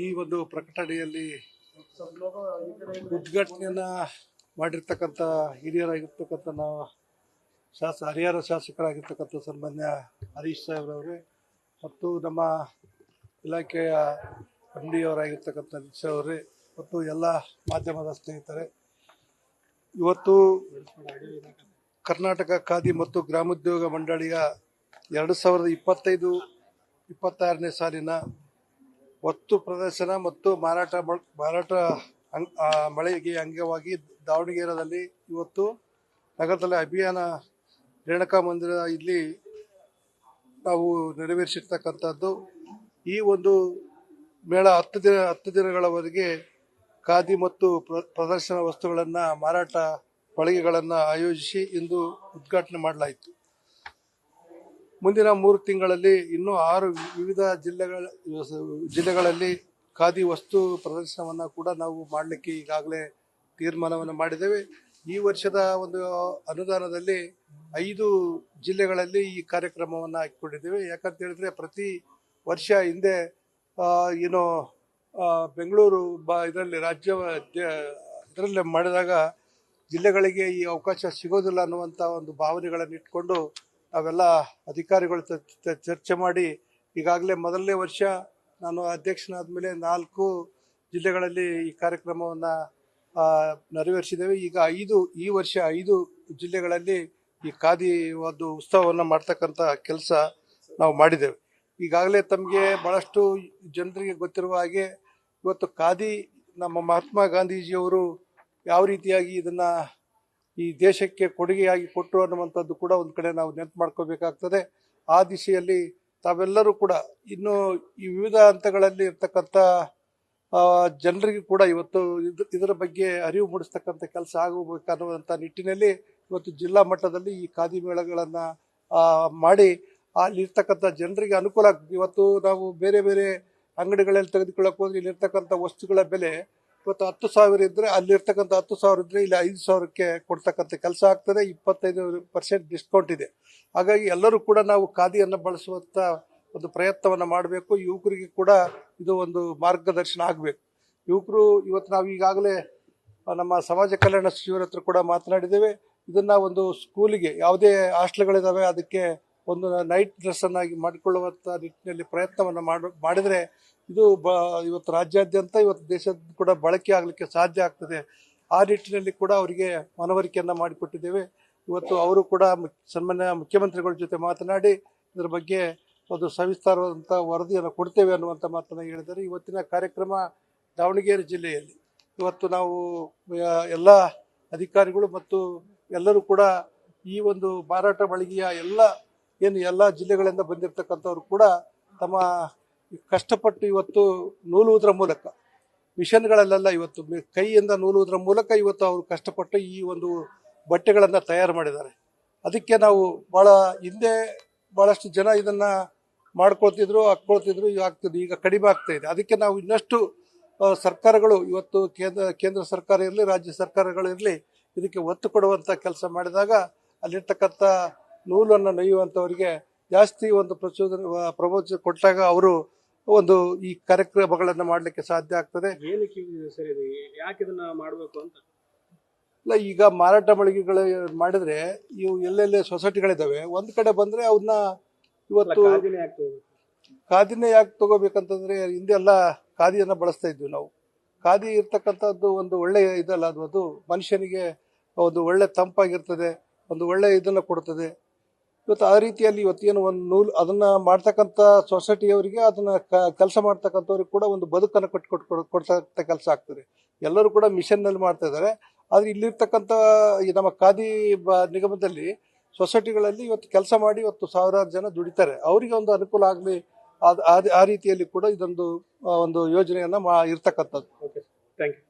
ಈ ಒಂದು ಪ್ರಕಟಣೆಯಲ್ಲಿ ಉದ್ಘಾಟನೆಯನ್ನ ಮಾಡಿರ್ತಕ್ಕಂಥ ಹಿರಿಯರಾಗಿರ್ತಕ್ಕಂಥ ನಾವು ಹರಿಹರ ಶಾಸಕರಾಗಿರ್ತಕ್ಕಂಥ ಸನ್ಮಾನ್ಯ ಹರೀಶ್ ಸಾಹೇಬ್ರವರೇ ಮತ್ತು ನಮ್ಮ ಇಲಾಖೆಯ MD ಅವರಾಗಿರ್ತಕ್ಕಂಥ ನಿಶಾ ಅವರೇ ಮತ್ತು ಎಲ್ಲ ಮಾಧ್ಯಮದ ಸ್ನೇಹಿತರೆ, ಇವತ್ತು ಕರ್ನಾಟಕ ಖಾದಿ ಮತ್ತು ಗ್ರಾಮೋದ್ಯೋಗ ಮಂಡಳಿಯ 2025-26ನೇ ಸಾಲಿನ ಒತ್ತು ಪ್ರದರ್ಶನ ಮತ್ತು ಮಾರಾಟ ಮಳಿಗೆ ಅಂಗವಾಗಿ ದಾವಣಗೆರೆಯಲ್ಲಿ ಇವತ್ತು ನಗರದಲ್ಲಿ ಅಭಿಯಾನ ರೇಣುಕಾ ಮಂದಿರ ಇಲ್ಲಿ ನಾವು ನೆರವೇರಿಸಿರ್ತಕ್ಕಂಥದ್ದು. ಈ ಒಂದು ಮೇಳ 10 ದಿನಗಳವರೆಗೆ ಖಾದಿ ಮತ್ತು ಪ್ರದರ್ಶನ ವಸ್ತುಗಳನ್ನು ಮಾರಾಟ ಮಳಿಗೆಗಳನ್ನು ಆಯೋಜಿಸಿ ಇಂದು ಉದ್ಘಾಟನೆ ಮಾಡಲಾಯಿತು. ಮುಂದಿನ 3 ತಿಂಗಳಲ್ಲಿ ಇನ್ನೂ 6 ವಿವಿಧ ಜಿಲ್ಲೆಗಳಲ್ಲಿ ಖಾದಿ ವಸ್ತು ಪ್ರದರ್ಶನವನ್ನು ಕೂಡ ನಾವು ಮಾಡಲಿಕ್ಕೆ ಈಗಾಗಲೇ ತೀರ್ಮಾನವನ್ನು ಮಾಡಿದ್ದೇವೆ. ಈ ವರ್ಷದ ಒಂದು ಅನುದಾನದಲ್ಲಿ 5 ಜಿಲ್ಲೆಗಳಲ್ಲಿ ಈ ಕಾರ್ಯಕ್ರಮವನ್ನು ಹಾಕಿಕೊಂಡಿದ್ದೇವೆ. ಯಾಕಂತ ಹೇಳಿದ್ರೆ ಪ್ರತಿ ವರ್ಷ ಹಿಂದೆ ಬೆಂಗಳೂರು ಇದರಲ್ಲಿ ಇದರಲ್ಲಿ ಮಾಡಿದಾಗ ಜಿಲ್ಲೆಗಳಿಗೆ ಈ ಅವಕಾಶ ಸಿಗೋದಿಲ್ಲ ಅನ್ನುವಂಥ ಒಂದು ಭಾವನೆಗಳನ್ನು ಇಟ್ಕೊಂಡು ನಾವೆಲ್ಲ ಅಧಿಕಾರಿಗಳ ಚರ್ಚೆ ಮಾಡಿ ಈಗಾಗಲೇ ಮೊದಲನೇ ವರ್ಷ ನಾನು ಅಧ್ಯಕ್ಷನಾದ ಮೇಲೆ 4 ಜಿಲ್ಲೆಗಳಲ್ಲಿ ಈ ಕಾರ್ಯಕ್ರಮವನ್ನು ನೆರವೇರಿಸಿದ್ದೇವೆ. ಈಗ ಈ ವರ್ಷ 5 ಜಿಲ್ಲೆಗಳಲ್ಲಿ ಈ ಖಾದಿ ಒಂದು ಉತ್ಸವವನ್ನು ಮಾಡ್ತಕ್ಕಂಥ ಕೆಲಸ ನಾವು ಮಾಡಿದ್ದೇವೆ. ಈಗಾಗಲೇ ತಮಗೆ ಬಹಳಷ್ಟು ಜನರಿಗೆ ಗೊತ್ತಿರುವ ಹಾಗೆ ಇವತ್ತು ಖಾದಿ ನಮ್ಮ ಮಹಾತ್ಮ ಗಾಂಧೀಜಿಯವರು ಯಾವ ರೀತಿಯಾಗಿ ಇದನ್ನು ಈ ದೇಶಕ್ಕೆ ಕೊಡುಗೆಯಾಗಿ ಕೊಟ್ಟರು ಅನ್ನುವಂಥದ್ದು ಕೂಡ ಒಂದು ಕಡೆ ನಾವು ನೆನಪು ಮಾಡ್ಕೋಬೇಕಾಗ್ತದೆ. ಆ ದಿಶೆಯಲ್ಲಿ ತಾವೆಲ್ಲರೂ ಕೂಡ ಇನ್ನು ಈ ವಿವಿಧ ಹಂತಗಳಲ್ಲಿ ಇರ್ತಕ್ಕಂಥ ಜನರಿಗೆ ಕೂಡ ಇವತ್ತು ಇದರ ಬಗ್ಗೆ ಅರಿವು ಮೂಡಿಸ್ತಕ್ಕಂಥ ಕೆಲಸ ಆಗಬೇಕನ್ನುವಂಥ ನಿಟ್ಟಿನಲ್ಲಿ ಇವತ್ತು ಜಿಲ್ಲಾ ಮಟ್ಟದಲ್ಲಿ ಈ ಖಾದಿ ಮೇಳಗಳನ್ನು ಮಾಡಿ ಅಲ್ಲಿರ್ತಕ್ಕಂಥ ಜನರಿಗೆ ಅನುಕೂಲ ಆಗ್ತದೆ. ಇವತ್ತು ನಾವು ಬೇರೆ ಬೇರೆ ಅಂಗಡಿಗಳಲ್ಲಿ ತೆಗೆದುಕೊಳ್ಳಕ್ಕೆ ಹೋದ್ರೆ ಇಲ್ಲಿರ್ತಕ್ಕಂಥ ವಸ್ತುಗಳ ಬೆಲೆ ಇವತ್ತು 10,000 ಇದ್ದರೆ ಅಲ್ಲಿರ್ತಕ್ಕಂಥ 10,000 ಇದ್ದರೆ ಇಲ್ಲಿ 5,000ಕ್ಕೆ ಕೊಡ್ತಕ್ಕಂಥ ಕೆಲಸ ಆಗ್ತದೆ. 25% ಡಿಸ್ಕೌಂಟ್ ಇದೆ. ಹಾಗಾಗಿ ಎಲ್ಲರೂ ಕೂಡ ನಾವು ಖಾದಿಯನ್ನು ಬಳಸುವಂಥ ಒಂದು ಪ್ರಯತ್ನವನ್ನು ಮಾಡಬೇಕು. ಯುವಕರಿಗೆ ಕೂಡ ಇದು ಒಂದು ಮಾರ್ಗದರ್ಶನ ಆಗಬೇಕು. ಯುವಕರು ಇವತ್ತು ನಾವು ಈಗಾಗಲೇ ನಮ್ಮ ಸಮಾಜ ಕಲ್ಯಾಣ ಸಚಿವರ ಹತ್ರ ಕೂಡ ಮಾತನಾಡಿದ್ದೇವೆ. ಇದನ್ನು ಒಂದು ಸ್ಕೂಲಿಗೆ ಯಾವುದೇ ಹಾಸ್ಟೆಲ್ಗಳಿದ್ದಾವೆ ಅದಕ್ಕೆ ಒಂದು ನೈಟ್ ಡ್ರೆಸ್ಸನ್ನಾಗಿ ಮಾಡಿಕೊಳ್ಳುವಂಥ ನಿಟ್ಟಿನಲ್ಲಿ ಪ್ರಯತ್ನವನ್ನು ಮಾಡಿದರೆ ಇದು ಇವತ್ತು ರಾಜ್ಯಾದ್ಯಂತ ಇವತ್ತು ದೇಶದ ಕೂಡ ಬಳಕೆ ಆಗಲಿಕ್ಕೆ ಸಾಧ್ಯ ಆಗ್ತದೆ. ಆ ನಿಟ್ಟಿನಲ್ಲಿ ಕೂಡ ಅವರಿಗೆ ಮನವರಿಕೆಯನ್ನು ಮಾಡಿಕೊಟ್ಟಿದ್ದೇವೆ. ಇವತ್ತು ಅವರು ಕೂಡ ಸನ್ಮಾನ್ಯ ಮುಖ್ಯಮಂತ್ರಿಗಳ ಜೊತೆ ಮಾತನಾಡಿ ಇದರ ಬಗ್ಗೆ ಒಂದು ಸವಿಸ್ತಾರವಾದಂಥ ವರದಿಯನ್ನು ಕೊಡ್ತೇವೆ ಅನ್ನುವಂಥ ಮಾತನ್ನು ಹೇಳಿದ್ದಾರೆ. ಇವತ್ತಿನ ಕಾರ್ಯಕ್ರಮ ದಾವಣಗೆರೆ ಜಿಲ್ಲೆಯಲ್ಲಿ ಇವತ್ತು ನಾವು ಎಲ್ಲ ಅಧಿಕಾರಿಗಳು ಮತ್ತು ಎಲ್ಲರೂ ಕೂಡ ಈ ಒಂದು ಮಾರಾಟ ಮಳಿಗೆಯ ಎಲ್ಲ ಜಿಲ್ಲೆಗಳಿಂದ ಬಂದಿರತಕ್ಕಂಥವ್ರು ಕೂಡ ತಮ್ಮ ಕಷ್ಟಪಟ್ಟು ಇವತ್ತು ನೂಲುವುದರ ಮೂಲಕ ಮಿಷನ್ಗಳಲ್ಲೆಲ್ಲ ಇವತ್ತು ಕೈಯಿಂದ ನೂಲುವುದರ ಮೂಲಕ ಇವತ್ತು ಅವರು ಕಷ್ಟಪಟ್ಟು ಈ ಒಂದು ಬಟ್ಟೆಗಳನ್ನು ತಯಾರು ಮಾಡಿದ್ದಾರೆ. ಅದಕ್ಕೆ ನಾವು ಹಿಂದೆ ಭಾಳಷ್ಟು ಜನ ಇದನ್ನು ಹಾಕ್ಕೊಳ್ತಿದ್ರು ಈಗ ಕಡಿಮೆ ಆಗ್ತಾ ಇದೆ. ಅದಕ್ಕೆ ನಾವು ಇನ್ನಷ್ಟು ಸರ್ಕಾರಗಳು ಇವತ್ತು ಕೇಂದ್ರ ಸರ್ಕಾರ ಇರಲಿ ರಾಜ್ಯ ಸರ್ಕಾರಗಳಿರಲಿ ಇದಕ್ಕೆ ಒತ್ತು ಕೊಡುವಂಥ ಕೆಲಸ ಮಾಡಿದಾಗ ಅಲ್ಲಿರ್ತಕ್ಕಂಥ ನೂಲನ್ನು ನೇಯುವಂಥವರಿಗೆ ಜಾಸ್ತಿ ಒಂದು ಪ್ರಚೋದನೆ ಕೊಟ್ಟಾಗ ಅವರು ಒಂದು ಈ ಕಾರ್ಯಕ್ರಮಗಳನ್ನು ಮಾಡಲಿಕ್ಕೆ ಸಾಧ್ಯ ಆಗ್ತದೆ. ಯಾಕೆ ಇದನ್ನ ಮಾಡಬೇಕು ಅಂತ ಇಲ್ಲ, ಈಗ ಮಾರಾಟ ಮಳಿಗೆಗಳು ಮಾಡಿದ್ರೆ ಇವು ಎಲ್ಲೆಲ್ಲೇ ಸೊಸೈಟಿಗಳಿದ್ದಾವೆ ಒಂದು ಕಡೆ ಬಂದ್ರೆ ಅವನ್ನ ಇವತ್ತು ಖಾದಿನೇ ಯಾಕೆ ತಗೋಬೇಕಂತಂದ್ರೆ ಹಿಂದೆಲ್ಲ ಖಾದಿಯನ್ನು ಬಳಸ್ತಾ ಇದ್ವಿ ನಾವು. ಖಾದಿ ಇರ್ತಕ್ಕಂಥದ್ದು ಒಂದು ಒಳ್ಳೆ ಇದಲ್ಲ, ಅದು ಮನುಷ್ಯನಿಗೆ ಒಂದು ಒಳ್ಳೆ ತಂಪಾಗಿರ್ತದೆ, ಒಂದು ಒಳ್ಳೆ ಇದನ್ನು ಕೊಡ್ತದೆ. ಇವತ್ತು ಆ ರೀತಿಯಲ್ಲಿ ಇವತ್ತೇನು ಒಂದು ನೂಲು ಅದನ್ನ ಮಾಡ್ತಕ್ಕಂಥ ಸೊಸೈಟಿಯವರಿಗೆ ಅದನ್ನ ಕೆಲಸ ಮಾಡ್ತಕ್ಕಂಥವ್ರಿಗೆ ಕೂಡ ಒಂದು ಬದುಕನ್ನು ಕೊಡ್ತಕ್ಕಂಥ ಕೆಲಸ ಆಗ್ತದೆ. ಎಲ್ಲರೂ ಕೂಡ ಮಿಷನ್ನಲ್ಲಿ ಮಾಡ್ತಾ ಇದ್ದಾರೆ. ಆದರೆ ಇಲ್ಲಿರ್ತಕ್ಕಂಥ ನಮ್ಮ ಖಾದಿ ನಿಗಮದಲ್ಲಿ ಸೊಸೈಟಿಗಳಲ್ಲಿ ಇವತ್ತು ಕೆಲಸ ಮಾಡಿ ಇವತ್ತು ಸಾವಿರಾರು ಜನ ದುಡಿತಾರೆ. ಅವರಿಗೆ ಒಂದು ಅನುಕೂಲ ಆಗಲಿ ಆ ರೀತಿಯಲ್ಲಿ ಕೂಡ ಇದೊಂದು ಯೋಜನೆಯನ್ನು ಇರ್ತಕ್ಕಂಥದ್ದು. Okay, thank you.